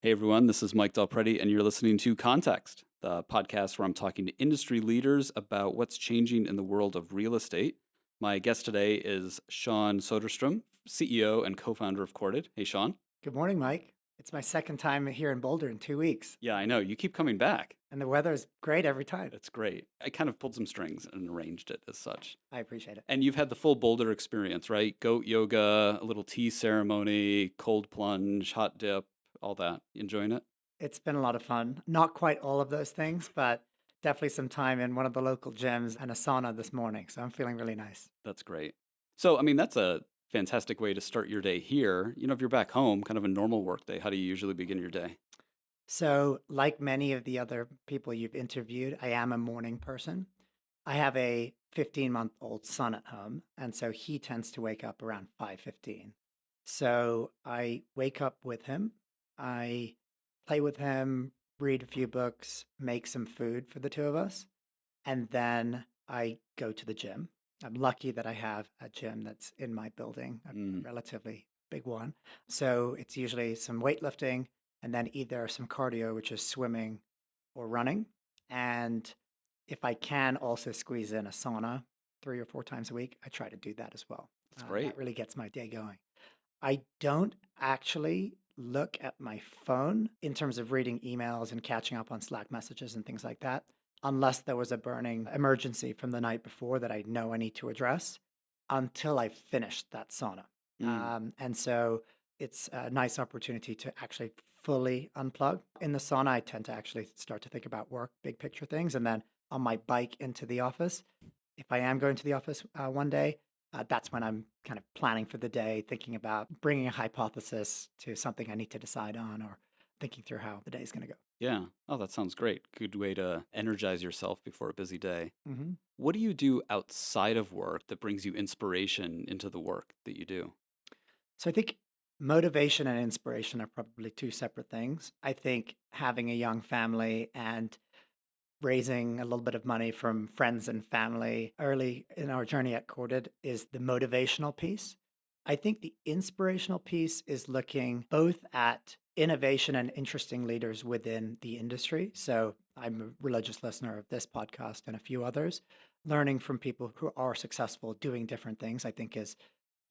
Hey everyone, this is Mike Delpreti, and you're listening to Context, the podcast where I'm talking to industry leaders about what's changing in the world of real estate. My guest today is Sean Soderstrom, CEO and co-founder of Corded. Hey Sean. Good morning, Mike. It's my second time here in Boulder in 2 weeks, Yeah, I know, you keep coming back. and the weather is great every time. It's great. I kind of pulled some strings and arranged it as such. I appreciate it. And you've had the full Boulder experience, right? Goat yoga, a little tea ceremony, cold plunge, hot dip, all that. You enjoying it? It's been a lot of fun. Not quite all of those things, but definitely some time in one of the local gyms and a sauna this morning. So I'm feeling really nice. That's great. So, I mean, that's a fantastic way to start your day here. If you're back home, kind of a normal work day, how do you usually begin your day? So, like many of the other people you've interviewed, I am a morning person. I have a 15-month-old son at home, and so he tends to wake up around 5:15. So I wake up with him. I play with him, read a few books, make some food for the two of us, and then I go to the gym. I'm lucky that I have a gym that's in my building, a Mm, relatively big one. So it's usually some weightlifting and then either some cardio, which is swimming or running. And if I can also squeeze in a sauna 3 or 4 times a week, I try to do that as well. that's That great. really gets my day going. I don't actually look at my phone in terms of reading emails and catching up on Slack messages and things like that, unless there was a burning emergency from the night before that I know I need to address until I finished that sauna. Mm, And so it's a nice opportunity to actually fully unplug. In the sauna, I tend to actually start to think about work, big picture things. And then on my bike into the office, if I am going to the office one day, that's when I'm kind of planning for the day, thinking about bringing a hypothesis to something I need to decide on or thinking through how the day is going to go. yeah. Oh, that sounds great. Good way to energize yourself before a busy day. hmm What do you do outside of work that brings you inspiration into the work that you do? So I think motivation and inspiration are probably two separate things. I think having a young family and raising a little bit of money from friends and family early in our journey at Corded is the motivational piece. I think the inspirational piece is looking both at innovation and interesting leaders within the industry. So I'm a religious listener of this podcast and a few others. Learning from people who are successful doing different things, I think, is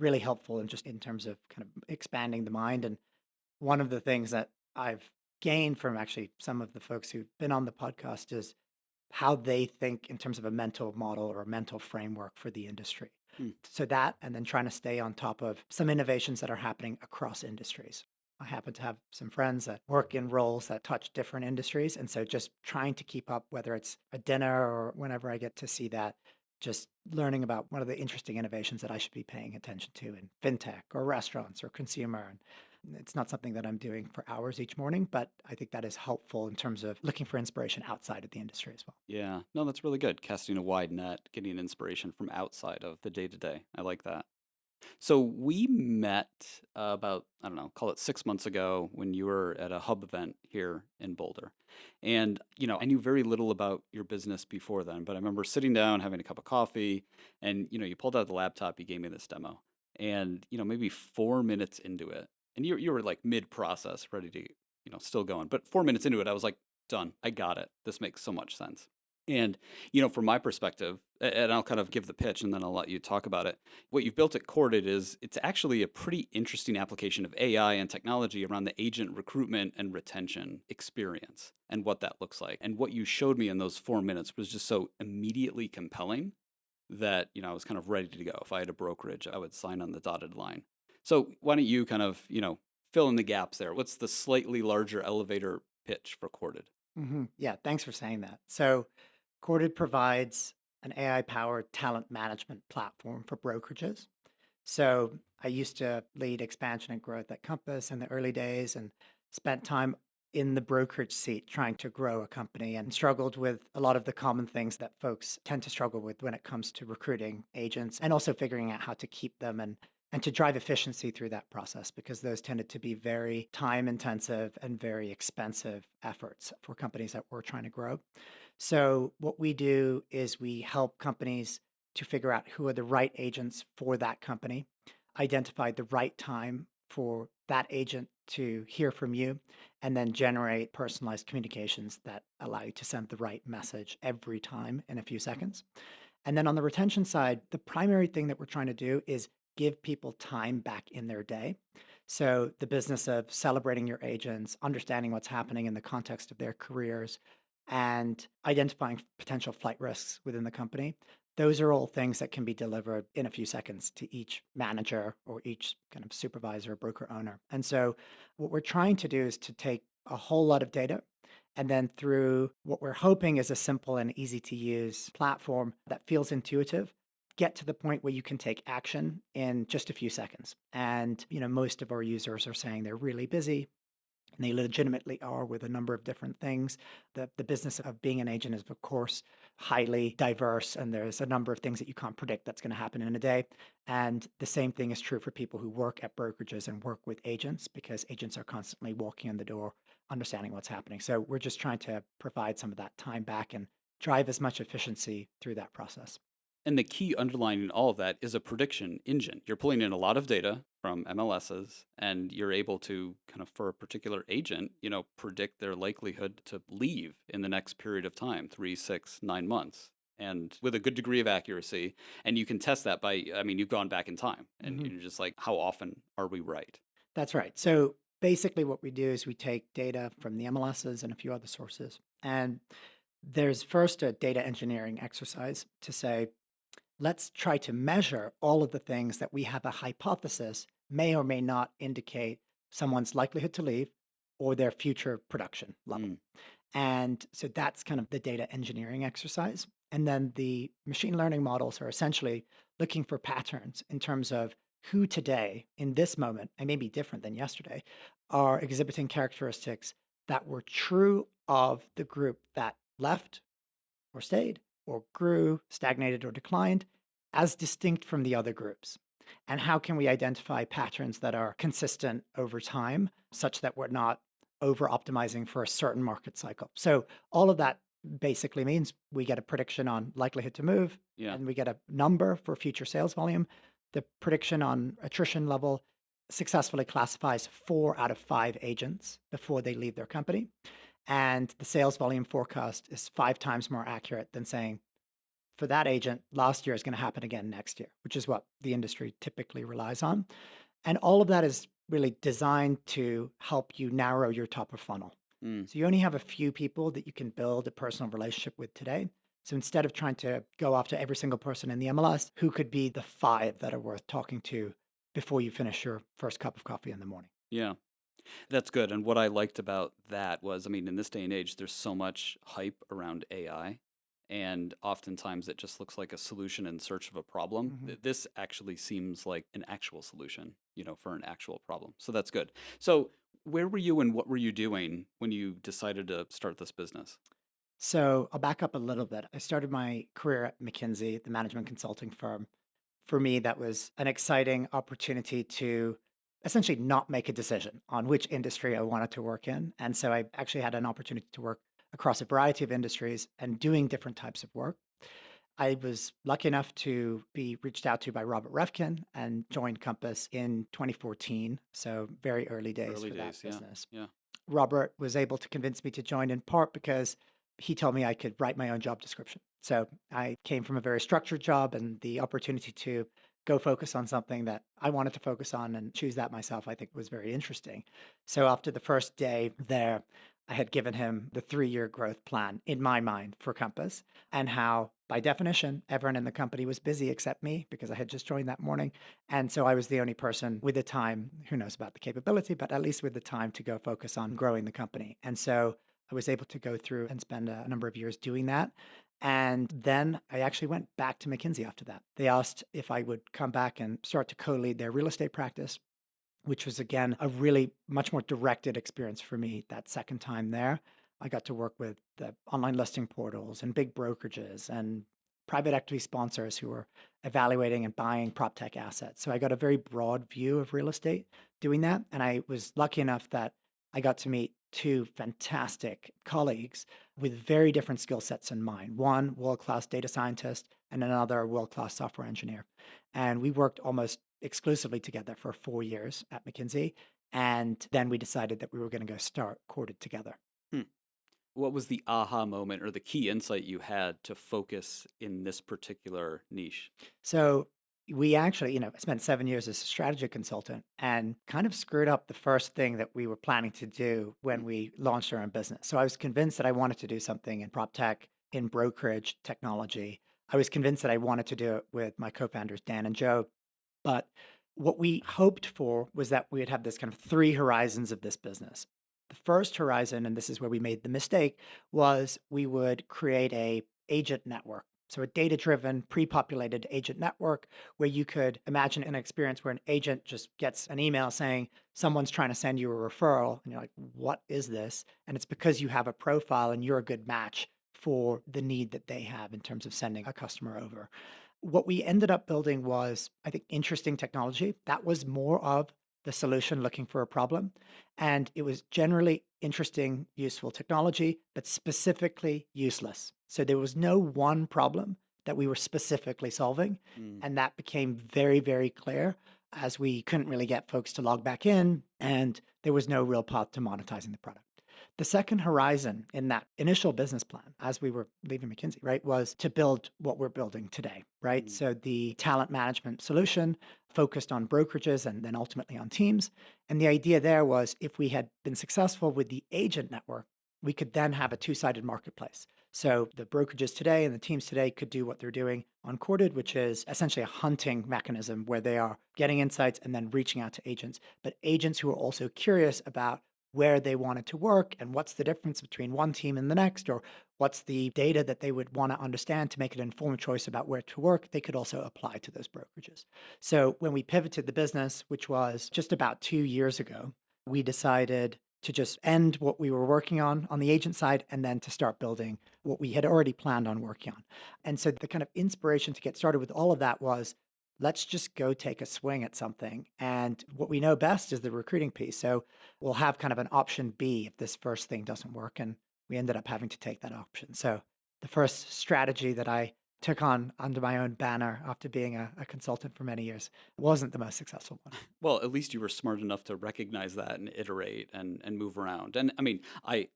really helpful and just in terms of kind of expanding the mind. And one of the things that I've gained from actually some of the folks who've been on the podcast is how they think in terms of a mental model or a mental framework for the industry. Hmm. So that, and then trying to stay on top of some innovations that are happening across industries. I happen to have some friends that work in roles that touch different industries. And so just trying to keep up, whether it's a dinner or whenever I get to see that, just learning about one of the interesting innovations that I should be paying attention to in fintech or restaurants or consumer. And it's not something that I'm doing for hours each morning, but I think that is helpful in terms of looking for inspiration outside of the industry as well. Yeah. No, that's really good. Casting a wide net, getting inspiration from outside of the day to day. I like that. So we met about, I don't know, call it 6 months ago when you were at a hub event here in Boulder. And, I knew very little about your business before then, but I remember sitting down, having a cup of coffee, and, you pulled out the laptop, you gave me this demo. And, maybe 4 minutes into it, and you were like mid process, ready to, still going. But 4 minutes into it, I was like, done. I got it. This makes so much sense. And, from my perspective, and I'll kind of give the pitch and then I'll let you talk about it. What you've built at Corded is it's actually a pretty interesting application of AI and technology around the agent recruitment and retention experience and what that looks like. And what you showed me in those 4 minutes was just so immediately compelling that, I was kind of ready to go. If I had a brokerage, I would sign on the dotted line. So why don't you kind of, fill in the gaps there? What's the slightly larger elevator pitch for Corded? Yeah, thanks for saying that. So, Corded provides an AI powered talent management platform for brokerages. So, I used to lead expansion and growth at Compass in the early days and spent time in the brokerage seat trying to grow a company and struggled with a lot of the common things that folks tend to struggle with when it comes to recruiting agents and also figuring out how to keep them and to drive efficiency through that process because those tended to be very time intensive and very expensive efforts for companies that were trying to grow. So, what we do is we help companies to figure out who are the right agents for that company, identify the right time for that agent to hear from you and then generate personalized communications that allow you to send the right message every time in a few seconds. And then on the retention side, the primary thing that we're trying to do is give people time back in their day. So the business of celebrating your agents, understanding what's happening in the context of their careers, and identifying potential flight risks within the company. Those are all things that can be delivered in a few seconds to each manager or each kind of supervisor, broker owner. And so what we're trying to do is to take a whole lot of data and then through what we're hoping is a simple and easy to use platform that feels intuitive, get to the point where you can take action in just a few seconds. And, most of our users are saying they're really busy. And they legitimately are with a number of different things. The business of being an agent is, of course, highly diverse, and there's a number of things that you can't predict that's going to happen in a day. And the same thing is true for people who work at brokerages and work with agents, because agents are constantly walking in the door, understanding what's happening. So we're just trying to provide some of that time back and drive as much efficiency through that process. And the key underlying all of that is a prediction engine. You're pulling in a lot of data from MLSs, and you're able to kind of, for a particular agent, predict their likelihood to leave in the next period of time, 3, 6, 9 months, and with a good degree of accuracy. And you can test that by, I mean, you've gone back in time, and Mhm. you're just like, how often are we right? That's right. So basically, what we do is we take data from the MLSs and a few other sources. And there's first a data engineering exercise to say, let's try to measure all of the things that we have a hypothesis may or may not indicate someone's likelihood to leave or their future production level. Mm, And so that's kind of the data engineering exercise. And then the machine learning models are essentially looking for patterns in terms of who today, in this moment, and maybe different than yesterday, are exhibiting characteristics that were true of the group that left or stayed or grew, stagnated, or declined as distinct from the other groups? And how can we identify patterns that are consistent over time such that we're not over optimizing for a certain market cycle? So, all of that basically means we get a prediction on likelihood to move yeah. and we get a number for future sales volume. The prediction on attrition level successfully classifies 4 out of 5 agents before they leave their company. And the sales volume forecast is 5 times more accurate than saying, for that agent, last year is going to happen again next year, which is what the industry typically relies on. And all of that is really designed to help you narrow your top of funnel. Mm. So you only have a few people that you can build a personal relationship with today. So instead of trying to go after every single person in the MLS, who could be the 5 that are worth talking to before you finish your first cup of coffee in the morning? Yeah. That's good. And what I liked about that was, I mean, in this day and age, there's so much hype around AI, and oftentimes it just looks like a solution in search of a problem. Mhm. This actually seems like an actual solution, for an actual problem. So that's good. So, where were you and what were you doing when you decided to start this business? So I'll back up a little bit. I started my career at McKinsey, the management consulting firm. For me, that was an exciting opportunity to essentially not make a decision on which industry I wanted to work in. And so I actually had an opportunity to work across a variety of industries and doing different types of work. I was lucky enough to be reached out to by Robert Refkin and joined Compass in 2014. So very early days Early for that days, yeah. business. Yeah. Robert was able to convince me to join in part because he told me I could write my own job description. So I came from a very structured job, and the opportunity to go focus on something that I wanted to focus on and choose that myself, I think was very interesting. So after the first day there, I had given him the 3-year growth plan in my mind for Compass, and how, by definition, everyone in the company was busy except me because I had just joined that morning. And so I was the only person with the time, who knows about the capability, but at least with the time to go focus on growing the company. And so I was able to go through and spend a number of years doing that. And then I actually went back to McKinsey after that. They asked if I would come back and start to co lead their real estate practice, which was again a really much more directed experience for me that second time there. I got to work with the online listing portals and big brokerages and private equity sponsors who were evaluating and buying prop tech assets. So I got a very broad view of real estate doing that. And I was lucky enough that I got to meet 2 fantastic colleagues with very different skill sets in mind. One world class data scientist and another world class software engineer. And we worked almost exclusively together for 4 years at McKinsey. And then we decided that we were going to go start Corded together. Hmm. What was the aha moment or the key insight you had to focus in this particular niche? So we actually, I spent 7 years as a strategy consultant and kind of screwed up the first thing that we were planning to do Hmm. when we launched our own business. So I was convinced that I wanted to do something in prop tech, in brokerage technology. I was convinced that I wanted to do it with my co-founders, Dan and Joe. But what we hoped for was that we would have this kind of three horizons of this business. The first horizon, and this is where we made the mistake, was we would create a agent network. So a data-driven, pre-populated agent network where you could imagine an experience where an agent just gets an email saying someone's trying to send you a referral, and you're like, "What is this?" And it's because you have a profile and you're a good match for the need that they have in terms of sending a customer over. What we ended up building was, I think, interesting technology. That was more of the solution looking for a problem. And it was generally interesting, useful technology, but specifically useless. So there was no one problem that we were specifically solving. Mm. And that became very, very clear as we couldn't really get folks to log back in, and there was no real path to monetizing the product. The second horizon in that initial business plan, as we were leaving McKinsey, right, was to build what we're building today, right? Mm. So the talent management solution focused on brokerages and then ultimately on teams. And the idea there was if we had been successful with the agent network, we could then have a two-sided marketplace. So the brokerages today and the teams today could do what they're doing on Corded, which is essentially a hunting mechanism where they are getting insights and then reaching out to agents, but agents who are also curious about where they wanted to work and what's the difference between one team and the next, or what's the data that they would want to understand to make an informed choice about where to work, they could also apply to those brokerages. So when we pivoted the business, which was just about 2 years ago, we decided to just end what we were working on the agent side and then to start building what we had already planned on working on. And so the kind of inspiration to get started with all of that was let's just go take a swing at something. And what we know best is the recruiting piece. So we'll have kind of an option B if this first thing doesn't work. And we ended up having to take that option. So the first strategy that I took on under my own banner after being a consultant for many years wasn't the most successful one. Well, at least you were smart enough to recognize that and iterate and move around. And I mean, I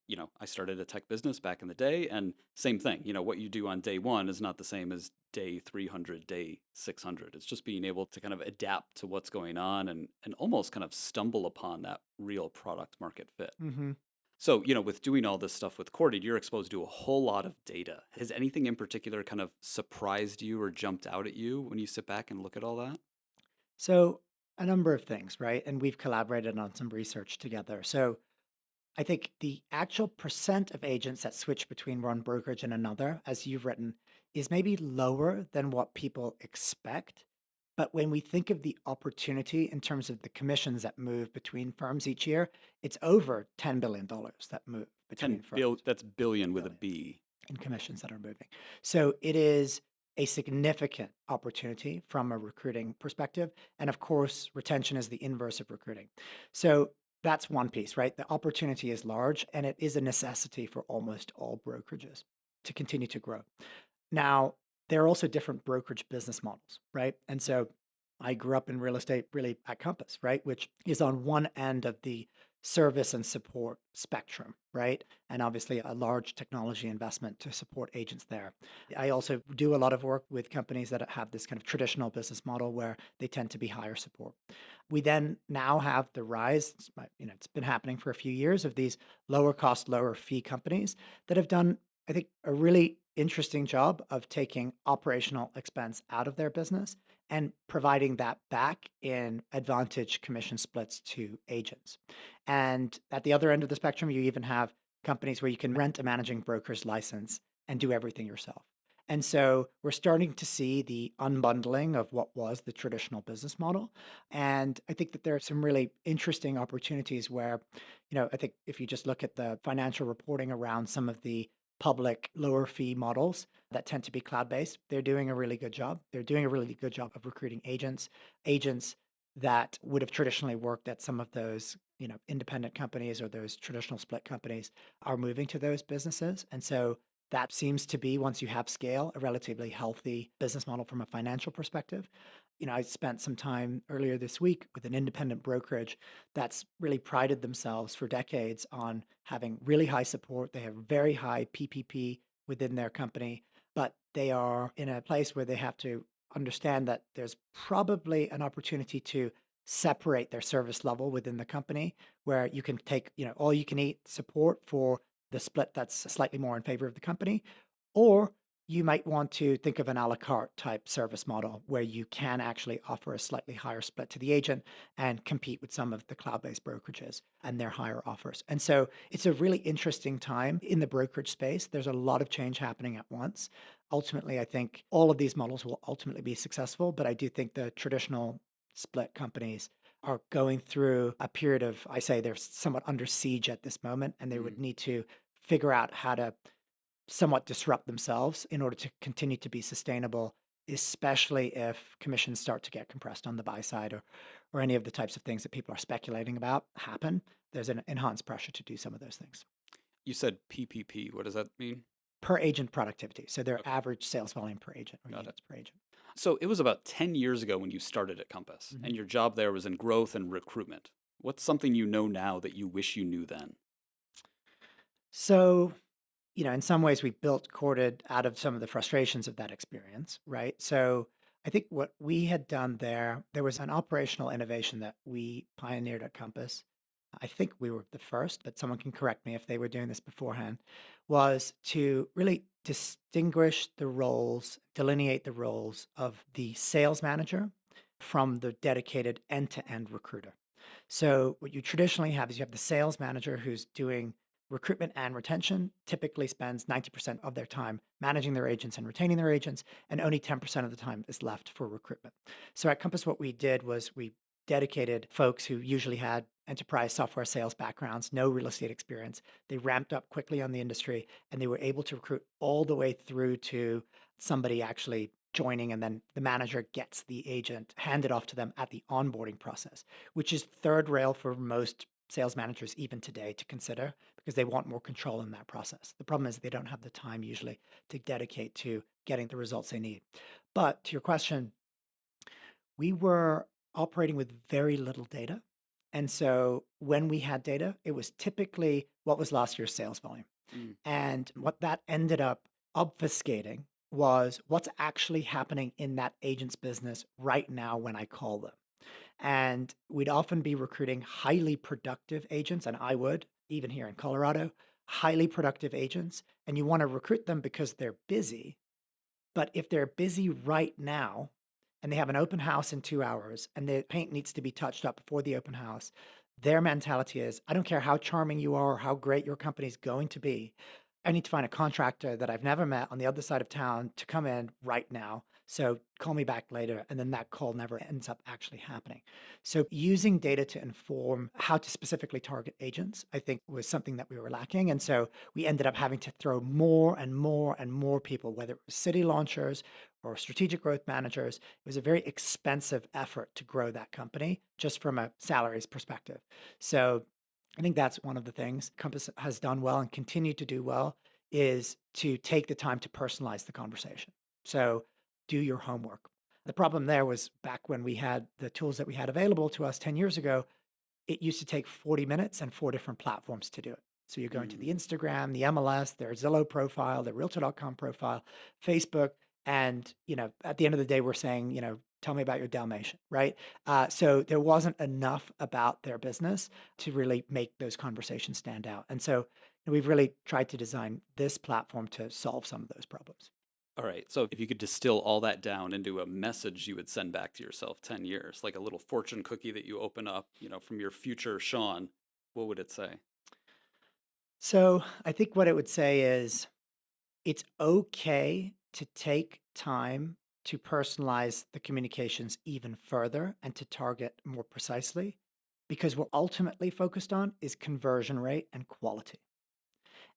started a tech business back in the day, and same thing. What you do on day one is not the same as day 300, day 600. It's just being able to kind of adapt to what's going on and almost kind of stumble upon that real product market fit. Hmm. So, with doing all this stuff with Corded, you're exposed to a whole lot of data. Has anything in particular kind of surprised you or jumped out at you when you sit back and look at all that? So a number of things, right? And we've collaborated on some research together. So I think the actual percent of agents that switch between one brokerage and another, as you've written, is maybe lower than what people expect. But when we think of the opportunity in terms of the commissions that move between firms each year, it's over $10 billion that move between 10 firms. that's billion with a Billion B. in commissions that are moving. So it is a significant opportunity from a recruiting perspective. And of course, retention is the inverse of recruiting. So that's one piece, right? The opportunity is large and it is a necessity for almost all brokerages to continue to grow. Now, there are also different brokerage business models, right? And so I grew up in real estate really at Compass, right? Which is on one end of the service and support spectrum, right? And obviously a large technology investment to support agents there. I also do a lot of work with companies that have this kind of traditional business model where they tend to be higher support. We then now have the rise, it's been happening for a few years of these lower cost, lower fee companies that have done, I think, a really interesting job of taking operational expense out of their business and providing that back in advantage commission splits to agents. And at the other end of the spectrum, you even have companies where you can rent a managing broker's license and do everything yourself. And so we're starting to see the unbundling of what was the traditional business model. And I think that there are some really interesting opportunities where, I think if you just look at the financial reporting around some of the public lower fee models that tend to be cloud based, they're doing a really good job. They're doing a really good job of recruiting agents that would have traditionally worked at some of those, independent companies or those traditional split companies are moving to those businesses. And so that seems to be, once you have scale, a relatively healthy business model from a financial perspective. I spent some time earlier this week with an independent brokerage that's really prided themselves for decades on having really high support. They have very high PPP within their company, but they are in a place where they have to understand that there's probably an opportunity to separate their service level within the company where you can take, all you can eat support for the split that's slightly more in favor of the company, or you might want to think of an a la carte type service model where you can actually offer a slightly higher split to the agent and compete with some of the cloud based brokerages and their higher offers. And so it's a really interesting time in the brokerage space. There's a lot of change happening at once. Ultimately, I think all of these models will ultimately be successful, but I do think the traditional split companies are going through a period of, I say they're somewhat under siege at this moment, and they would Mm. need to figure out how to somewhat disrupt themselves in order to continue to be sustainable, especially if commissions start to get compressed on the buy side or any of the types of things that people are speculating about happen. There's an enhanced pressure to do some of those things. You said PPP. What does that mean? Per agent productivity. So their Okay, average sales volume per agent or got it. units per agent. So it was about 10 years ago when you started at Compass, Mhm. and your job there was in growth and recruitment. What's something you know now that you wish you knew then? So, in some ways we built Corded out of some of the frustrations of that experience, right? So I think what we had done there was an operational innovation that we pioneered at Compass. I think we were the first, but someone can correct me if they were doing this beforehand, was to really distinguish the roles, delineate the roles of the sales manager from the dedicated end-to-end recruiter. So what you traditionally have is you have the sales manager who's doing recruitment and retention, typically spends 90% of their time managing their agents and retaining their agents, and only 10% of the time is left for recruitment. So at Compass, what we did was we dedicated folks who usually had enterprise software sales backgrounds, no real estate experience. They ramped up quickly on the industry and they were able to recruit all the way through to somebody actually joining, and then the manager gets the agent handed off to them at the onboarding process, which is third rail for most sales managers even today to consider because they want more control in that process. The problem is they don't have the time usually to dedicate to getting the results they need. But to your question, we were operating with very little data. And so when we had data, it was typically what was last year's sales volume. Mm. And what that ended up obfuscating was what's actually happening in that agent's business right now when I call them. And we'd often be recruiting highly productive agents, and I would, even here in Colorado, highly productive agents. And you want to recruit them because they're busy. But if they're busy right now and they have an open house in 2 hours and the paint needs to be touched up before the open house, their mentality is I don't care how charming you are or how great your company's going to be. I need to find a contractor that I've never met on the other side of town to come in right now. So call me back later. And then that call never ends up actually happening. So using data to inform how to specifically target agents, I think was something that we were lacking. And so we ended up having to throw more and more and more people, whether it was city launchers or strategic growth managers. It was a very expensive effort to grow that company just from a salaries perspective. So I think that's one of the things Compass has done well and continue to do well is to take the time to personalize the conversation. So do your homework. The problem there was back when we had the tools that we had available to us 10 years ago, it used to take 40 minutes and 4 different platforms to do it. So you're going to Mm. the Instagram, the MLS, their Zillow profile, their Realtor.com profile, Facebook, and at the end of the day, we're saying, tell me about your Dalmatian, right? So there wasn't enough about their business to really make those conversations stand out. And so we've really tried to design this platform to solve some of those problems. All right. So if you could distill all that down into a message you would send back to yourself 10 years, like a little fortune cookie that you open up, from your future Sean, what would it say? So I think what it would say is it's okay to take time to personalize the communications even further and to target more precisely because what ultimately focused on is conversion rate and quality.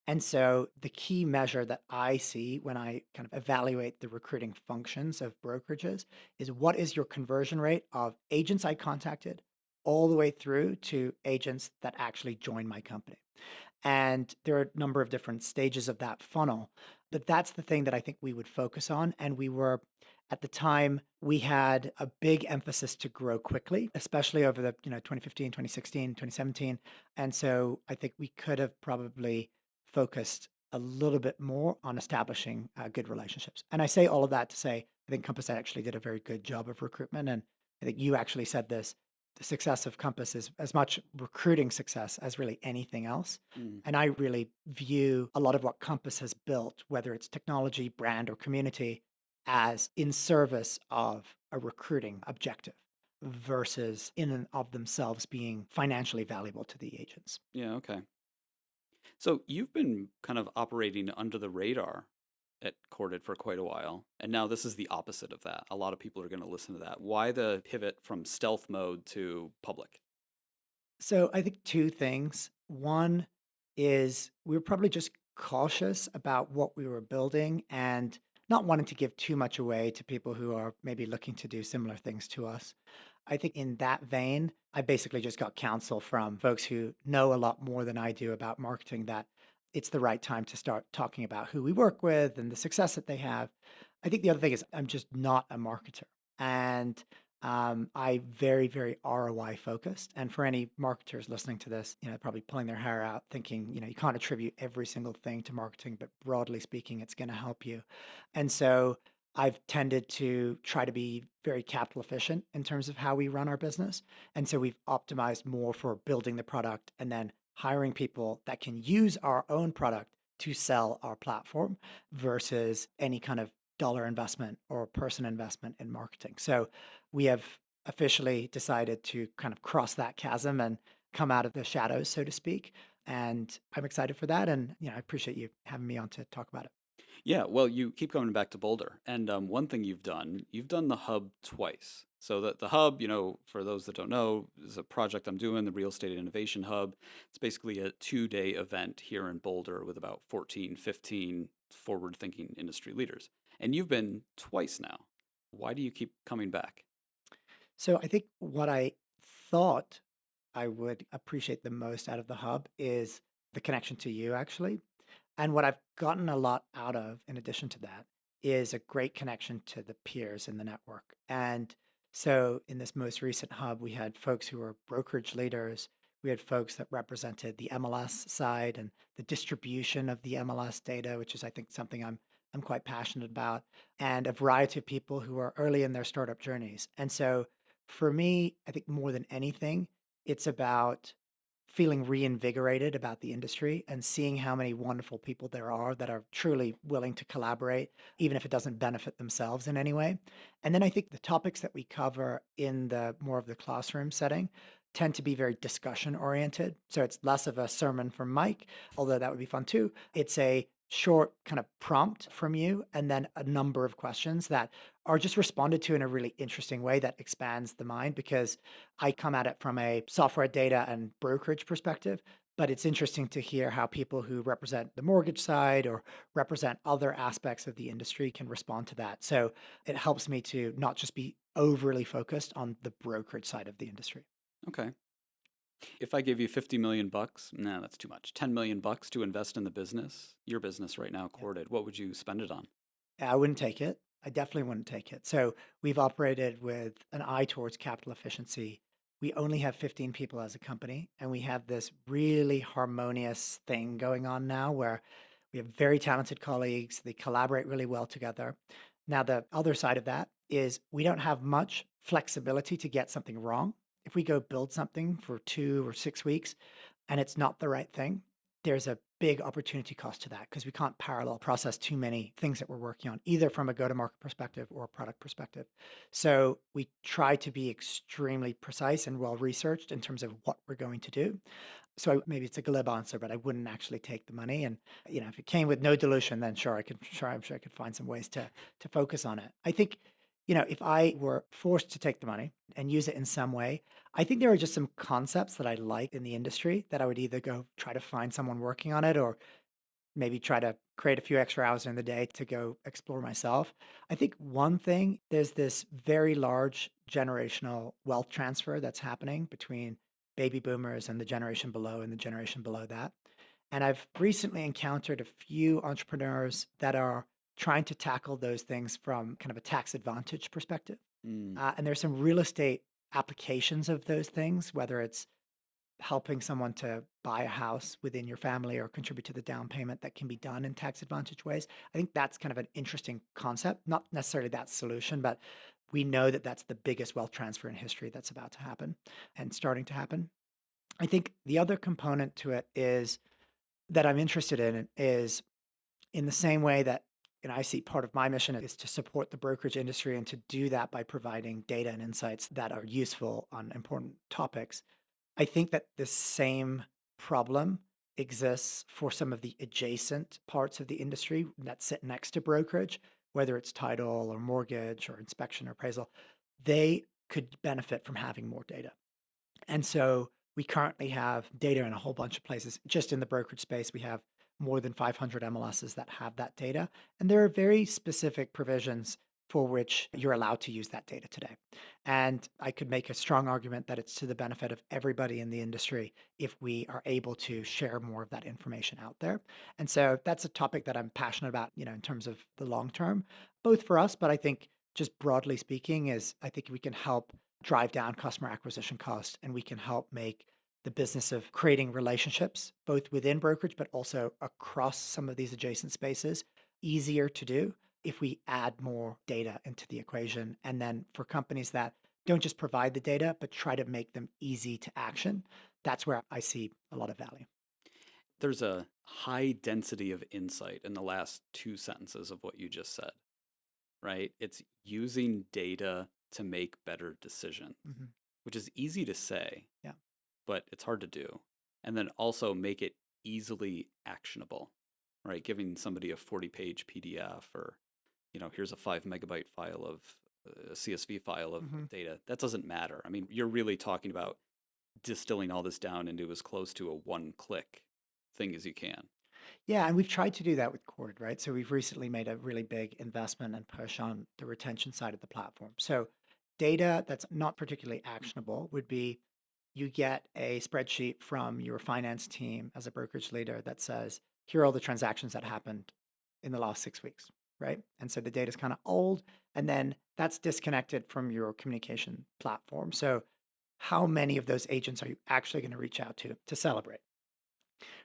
And so the key measure that I see when I kind of evaluate the recruiting functions of brokerages is what is your conversion rate of agents I contacted all the way through to agents that actually join my company. And there are a number of different stages of that funnel, but that's the thing that I think we would focus on. And we were At the time, we had a big emphasis to grow quickly, especially over the 2015, 2016, 2017. And so I think we could have probably focused a little bit more on establishing good relationships. And I say all of that to say I think Compass actually did a very good job of recruitment. And I think you actually said this, the success of Compass is as much recruiting success as really anything else. Mm. And I really view a lot of what Compass has built, whether it's technology, brand, or community, as in service of a recruiting objective versus in and of themselves being financially valuable to the agents. Yeah, okay. So you've been kind of operating under the radar at Corded for quite a while, and now this is the opposite of that. A lot of people are going to listen to that. Why the pivot from stealth mode to public? So I think two things. One is we were probably just cautious about what we were building and not wanting to give too much away to people who are maybe looking to do similar things to us. I think in that vein, I basically just got counsel from folks who know a lot more than I do about marketing that it's the right time to start talking about who we work with and the success that they have. I think the other thing is I'm just not a marketer. And I very, very ROI focused. And for any marketers listening to this, probably pulling their hair out, thinking, you can't attribute every single thing to marketing, but broadly speaking, it's going to help you. And so I've tended to try to be very capital efficient in terms of how we run our business. And so we've optimized more for building the product and then hiring people that can use our own product to sell our platform versus any kind of dollar investment or person investment in marketing. So we have officially decided to kind of cross that chasm and come out of the shadows, so to speak. And I'm excited for that. And I appreciate you having me on to talk about it. Yeah, well, you keep coming back to Boulder, and one thing you've done the hub twice. So the hub, for those that don't know, is a project I'm doing, the Real Estate Innovation Hub. It's basically a 2-day event here in Boulder with about 14, 15 forward-thinking industry leaders. And you've been twice now. Why do you keep coming back? So I think what I thought I would appreciate the most out of the hub is the connection to you, actually. And what I've gotten a lot out of, in addition to that, is a great connection to the peers in the network. And so in this most recent hub, we had folks who were brokerage leaders. We had folks that represented the MLS side and the distribution of the MLS data, which is, I think, something I'm quite passionate about, and a variety of people who are early in their startup journeys. And so for me, I think more than anything, it's about feeling reinvigorated about the industry and seeing how many wonderful people there are that are truly willing to collaborate, even if it doesn't benefit themselves in any way. And then I think the topics that we cover in the more of the classroom setting tend to be very discussion oriented. So it's less of a sermon from Mike, although that would be fun too. It's a short kind of prompt from you and then a number of questions that are just responded to in a really interesting way that expands the mind because I come at it from a software data and brokerage perspective, but it's interesting to hear how people who represent the mortgage side or represent other aspects of the industry can respond to that. So it helps me to not just be overly focused on the brokerage side of the industry. Okay. If I gave you 50 million bucks, no, that's too much. 10 million bucks to invest in the business, your business right now, Yeah. Corded, what would you spend it on? I wouldn't take it. I definitely wouldn't take it. So we've operated with an eye towards capital efficiency. We only have 15 people as a company, and we have this really harmonious thing going on now where we have very talented colleagues. They collaborate really well together. Now, the other side of that is we don't have much flexibility to get something wrong. If we go build something for 2 or 6 weeks and it's not the right thing, there's a big opportunity cost to that because we can't parallel process too many things that we're working on, either from a go-to-market perspective or a product perspective. So we try to be extremely precise and well-researched in terms of what we're going to do. So maybe it's a glib answer, but I wouldn't actually take the money. And if it came with no dilution, then sure, I'm sure I could find some ways to focus on it. I think, if I were forced to take the money and use it in some way, I think there are just some concepts that I like in the industry that I would either go try to find someone working on it or maybe try to create a few extra hours in the day to go explore myself. I think one thing, there's this very large generational wealth transfer that's happening between baby boomers and the generation below and the generation below that. And I've recently encountered a few entrepreneurs that are trying to tackle those things from kind of a tax advantage perspective. Mm. And there's some real estate applications of those things, whether it's helping someone to buy a house within your family or contribute to the down payment that can be done in tax advantage ways. I think that's kind of an interesting concept, not necessarily that solution, but we know that that's the biggest wealth transfer in history that's about to happen and starting to happen. I think the other component to it is that I'm interested in is in the same way that I see part of my mission is to support the brokerage industry and to do that by providing data and insights that are useful on important topics. I think that the same problem exists for some of the adjacent parts of the industry that sit next to brokerage, whether it's title or mortgage or inspection or appraisal. They could benefit from having more data. And so we currently have data in a whole bunch of places. Just in the brokerage space, we have more than 500 MLSs that have that data. And there are very specific provisions for which you're allowed to use that data today. And I could make a strong argument that it's to the benefit of everybody in the industry if we are able to share more of that information out there. And so that's a topic that I'm passionate about, in terms of the long term, both for us, but I think just broadly speaking, is I think we can help drive down customer acquisition costs and we can help make the business of creating relationships, both within brokerage, but also across some of these adjacent spaces, easier to do if we add more data into the equation. And then for companies that don't just provide the data, but try to make them easy to action, that's where I see a lot of value. There's a high density of insight in the last two sentences of what you just said, right? It's using data to make better decisions, Hmm. which is easy to say, Yeah. but it's hard to do. And then also make it easily actionable, right? Giving somebody a 40-page PDF or, here's a 5 MB file of a CSV file Hmm. of data. That doesn't matter. I mean, you're really talking about distilling all this down into as close to a one-click thing as you can. Yeah, and we've tried to do that with Cord, right? So we've recently made a really big investment and push on the retention side of the platform. So data that's not particularly actionable would be you get a spreadsheet from your finance team as a brokerage leader that says, here are all the transactions that happened in the last 6 weeks, right? And so the data is kind of old, and then that's disconnected from your communication platform. So how many of those agents are you actually going to reach out to celebrate?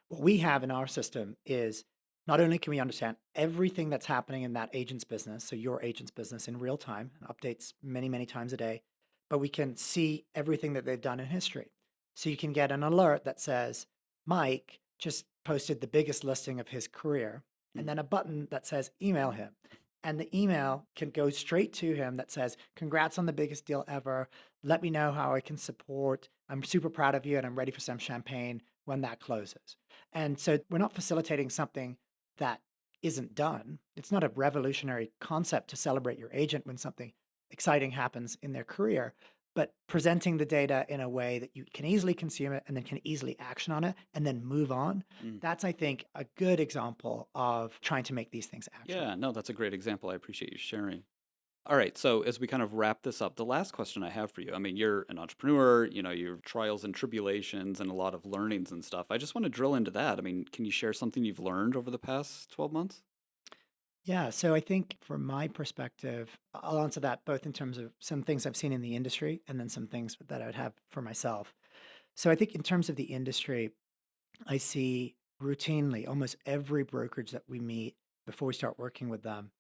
What we have in our system is not only can we understand everything that's happening in that agent's business, so your agent's business in real time, and updates many, many times a day, but we can see everything that they've done in history. So you can get an alert that says, Mike just posted the biggest listing of his career, and Mm. then a button that says email him. And the email can go straight to him that says, congrats on the biggest deal ever. Let me know how I can support. I'm super proud of you and I'm ready for some champagne when that closes. And so we're not facilitating something that isn't done. It's not a revolutionary concept to celebrate your agent when something exciting happens in their career, but presenting the data in a way that you can easily consume it and then can easily action on it and then move on. Mm. That's, I think, a good example of trying to make these things Yeah, actionable. no, that's a great example. I appreciate you sharing. All right, so as we kind of wrap this up, the last question I have for you, I mean, you're an entrepreneur, your trials and tribulations and a lot of learnings and stuff. I just want to drill into that. I mean, can you share something you've learned over the past 12 months? Yeah, so I think from my perspective, I'll answer that both in terms of some things I've seen in the industry and then some things that I would have for myself. So I think in terms of the industry, I see routinely almost every brokerage that we meet before we start working with them,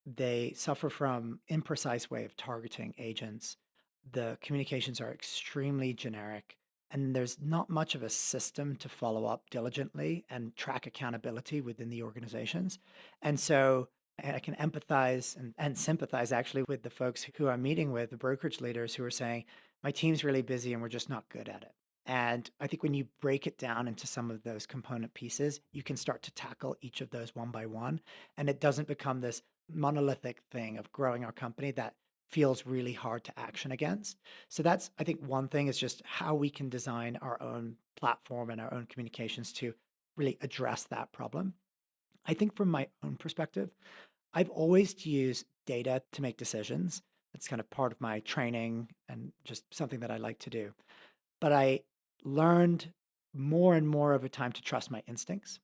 they suffer from imprecise way of targeting agents. The communications are extremely generic, and there's not much of a system to follow up diligently and track accountability within the organizations. And so I can empathize and sympathize actually with the folks who I'm meeting with, the brokerage leaders who are saying, my team's really busy and we're just not good at it. And I think when you break it down into some of those component pieces, you can start to tackle each of those one by one. And it doesn't become this monolithic thing of growing our company that feels really hard to action against. So that's, I think, one thing is just how we can design our own platform and our own communications to really address that problem. I think from my own perspective, I've always used data to make decisions. That's kind of part of my training and just something that I like to do. But I learned more and more over time to trust my instincts.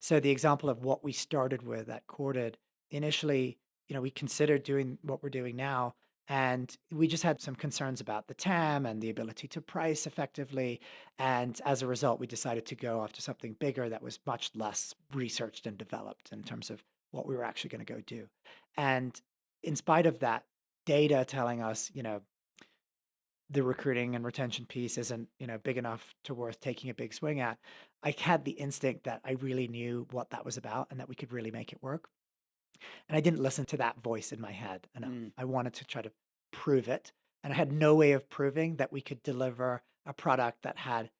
So the example of what we started with at Corded initially, we considered doing what we're doing now, and we just had some concerns about the TAM and the ability to price effectively. And as a result, we decided to go after something bigger that was much less researched and developed in terms of what we were actually going to go do. And in spite of that data telling us, the recruiting and retention piece isn't, big enough to worth taking a big swing at, I had the instinct that I really knew what that was about and that we could really make it work. And I didn't listen to that voice in my head enough. Mm. I wanted to try to prove it. And I had no way of proving that we could deliver a product that had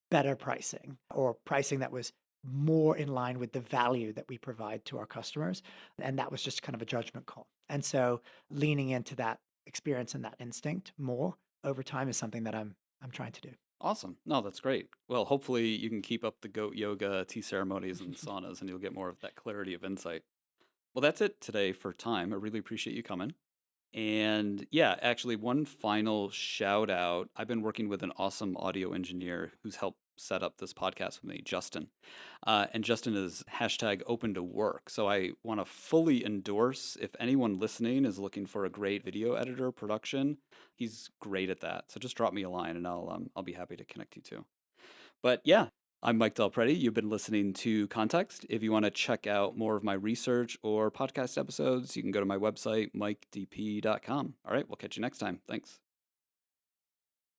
better pricing or pricing that was more in line with the value that we provide to our customers. And that was just kind of a judgment call. And so leaning into that experience and that instinct more over time is something that I'm trying to do. Awesome. No, that's great. Well, hopefully you can keep up the goat yoga, tea ceremonies, and saunas, and you'll get more of that clarity of insight. Well, that's it today for time. I really appreciate you coming. And yeah, actually, one final shout out. I've been working with an awesome audio engineer who's helped set up this podcast with me, Justin. And Justin is hashtag open to work. So I want to fully endorse if anyone listening is looking for a great video editor production, he's great at that. So just drop me a line and I'll be happy to connect you to. But yeah, I'm Mike Del Preti. You've been listening to Context. If you want to check out more of my research or podcast episodes, you can go to my website, mikedp.com. All right, we'll catch you next time. Thanks.